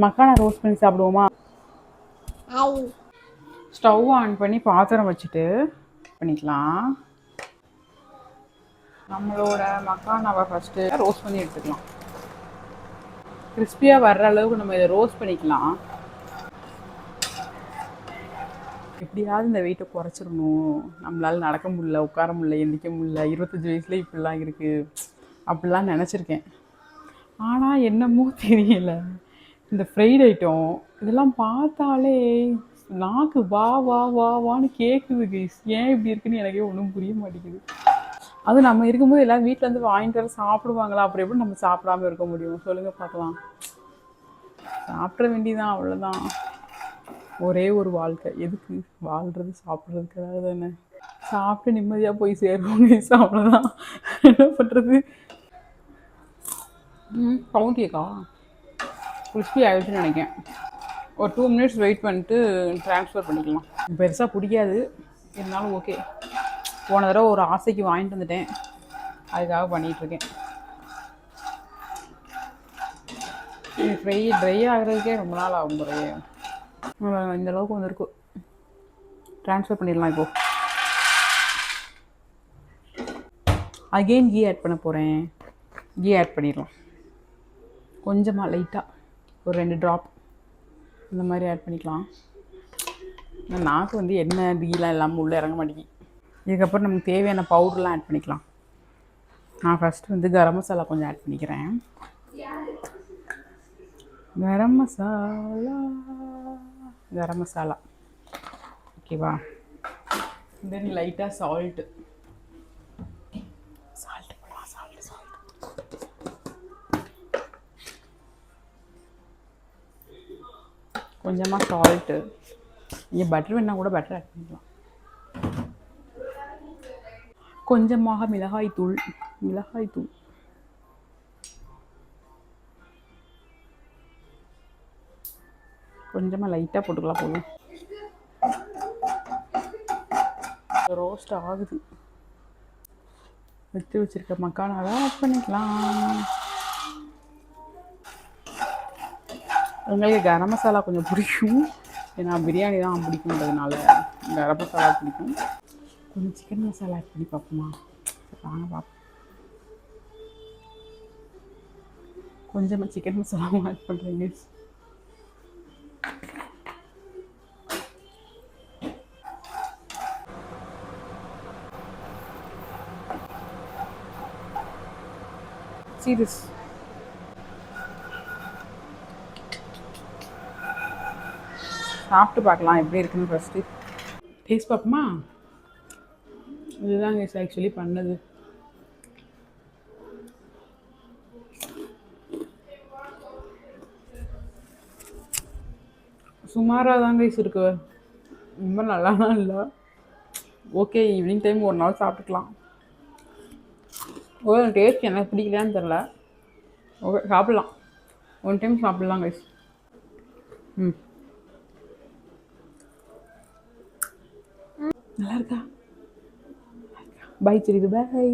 Makhana roast பண்ணி சாப்பிடுவோமா? Stove on பண்ணி பாத்திரம் வச்சுட்டு பண்ணிக்கலாம். நம்மளோட மக்கானாவை ஃபஸ்ட்டு ரோஸ்ட் பண்ணி எடுத்துக்கலாம். கிறிஸ்பியாக வர்ற அளவுக்கு நம்ம இதை ரோஸ்ட் பண்ணிக்கலாம். எப்படியாவது இந்த வெயிட்டை குறைச்சிடணும், நம்மளால் நடக்க முடியல, உட்கார முடியல, எந்திரிக்க முடியல, 25 வயசுல இப்படிலாம் இருக்குது அப்படிலாம் நினச்சிருக்கேன். ஆனால் என்னமோ தெரியல, இந்த ஃப்ரைட் ஐட்டம் இதெல்லாம் பார்த்தாலே நாக்கு வா வா வா வான்னு கேட்குது கைஸ். ஏன் இப்படி இருக்குன்னு எனக்கே ஒன்றும் புரிய மாட்டேங்குது. அது நம்ம இருக்கும்போது எல்லாம் வீட்டில் வந்து வாங்கிட்டு வர சாப்பிடுவாங்களா? அப்புறம் எப்படி நம்ம சாப்பிடாம இருக்க முடியும் சொல்லுங்கள் பார்க்கலாம். சாப்பிட வேண்டியதான், அவ்வளோதான். ஒரே ஒரு வாழ்க்கை, எதுக்கு வாழ்கிறது? சாப்பிட்றதுக்காக தானே. சாப்பிட்டு நிம்மதியாக போய் சேருவோம் கைஸ், அவ்வளோதான். என்ன பண்ணுறது? கவுண்ட் கேக்கா கிறிஸ்பி ஆகிடுச்சுன்னு நினைக்கிறேன். ஒரு 2 மினிட்ஸ் வெயிட் பண்ணிட்டு ட்ரான்ஸ்ஃபர் பண்ணிக்கலாம். பெருசாக பிடிக்காது, இருந்தாலும் ஓகே. போன தடவை ஒரு ஆசைக்கு வாங்கிட்டு வந்துட்டேன், அதுக்காக பண்ணிகிட்ருக்கேன். இது ட்ரை ஆகிறதுக்கே ரொம்ப நாள் ஆகும் முறையே. இந்த அளவுக்கு வந்துருக்கு. ட்ரான்ஸ்ஃபர் பண்ணிடலாம். இப்போது அகெயின் கீ ஆட் பண்ண போகிறேன். கீ ஆட் பண்ணிடலாம். கொஞ்சமாக லைட்டாக ஒரு 2 ட்ராப் இந்த மாதிரி ஆட் பண்ணிக்கலாம். நாக்கு வந்து என்ன கீலாம் இல்லாமல் உள்ளே இறங்க மாட்டேங்குது. இதுக்கப்புறம் நமக்கு தேவையான பவுடர்லாம் ஆட் பண்ணிக்கலாம். நான் ஃபஸ்ட்டு வந்து கரம் மசாலா கொஞ்சம் ஆட் பண்ணிக்கிறேன். கரம் மசாலா ஓகேவா? தென் லைட்டாக சால்ட்டு கொஞ்சமாக சால்ட்டு. நீங்கள் பட்டர் வேணால் கூட பட்டர் ஆட் பண்ணிக்கலாம். கொஞ்சமாக மிளகாய்த்தூள் கொஞ்சமாக லைட்டாக போட்டுக்கலாம். போதும். ரோஸ்ட் ஆகுது. எடுத்து வச்சுருக்க மக்கானாவை ஆட் பண்ணிக்கலாம். உங்களுக்கு கரம் மசாலா கொஞ்சம் பிடிக்கும், ஏன்னா பிரியாணி தான் பிடிக்குன்றதுனால கரம் மசாலா பிடிக்கும். கொஞ்சம் சிக்கன் மசாலா ஆட் பண்ணி பார்ப்போமா? வாங்க பார்ப்போம். கொஞ்சமாக சிக்கன் மசாலாவும் ஆட் பண்ணுறேங்க. சீரியஸ் சாப்பிட்டு பார்க்கலாம் எப்படி இருக்குன்னு. ஃபஸ்ட்டு டேஸ்ட் பார்ப்போமா? இதுதான் கைஸ் ஆக்சுவலி பண்ணது. சுமாராக தான் கைஸ் இருக்கு, ரொம்ப நல்லாலாம் இல்லை. ஓகே, ஈவினிங் டைம் ஒரு நாள் சாப்பிட்டுக்கலாம். ஓகே, டேஸ்ட் எனக்கு பிடிக்கலான்னு தெரில. ஓகே, சாப்பிட்லாம். ஒன் டைம் சாப்பிட்லாம் கைஸ். நல்லா இருக்கா? பை தெரியுது. பை.